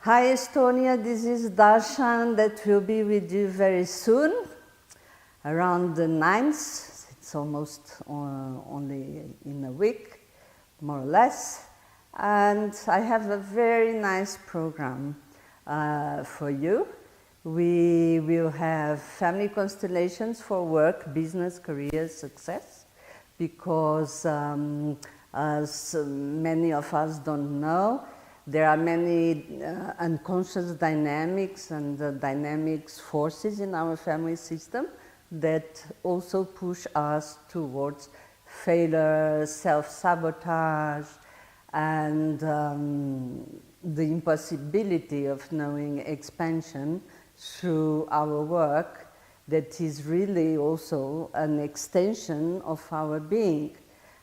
Hi Estonia, this is Darshan that will be with you very soon, around the 9th. It's almost only in a week, more or less. And I have a very nice program for you. We will have family constellations for work, business, career, success, because as many of us don't know, there are many unconscious dynamics and dynamics forces in our family system that also push us towards failure, self-sabotage, and the impossibility of knowing expansion through our work that is really also an extension of our being.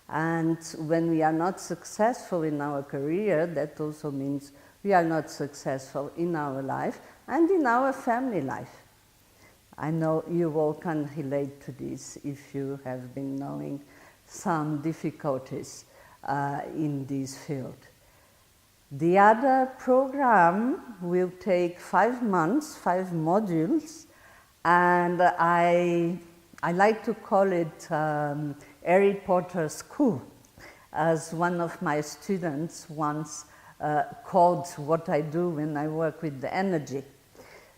And when we are not successful in our career, that also means we are not successful in our life and in our family life. I know you all can relate to this if you have been knowing some difficulties in this field. The other program will take 5 months, 5 modules, and I like to call it Harry Potter School, as one of my students once called what I do when I work with the energy.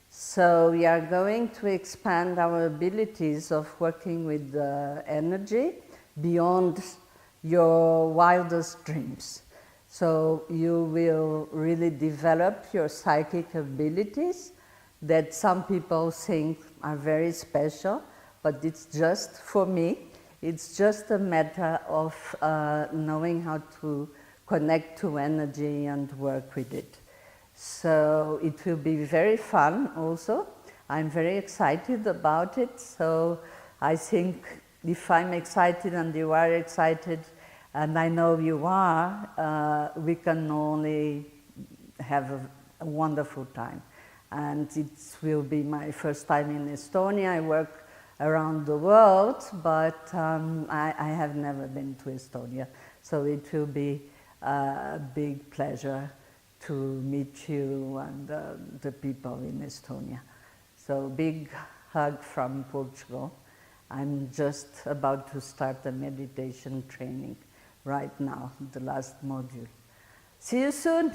So we are going to expand our abilities of working with the energy beyond your wildest dreams. So you will really develop your psychic abilities that some people think are very special, but it's just, for me, it's just a matter of knowing how to connect to energy and work with it. So it will be very fun also. I'm very excited about it. So I think if I'm excited and you are excited, and I know you are, we can only have a wonderful time. And it will be my first time in Estonia. I work around the world, but I have never been to Estonia. So it will be a big pleasure to meet you and the people in Estonia. So big hug from Portugal. I'm just about to start a meditation training right now, the last module. See you soon.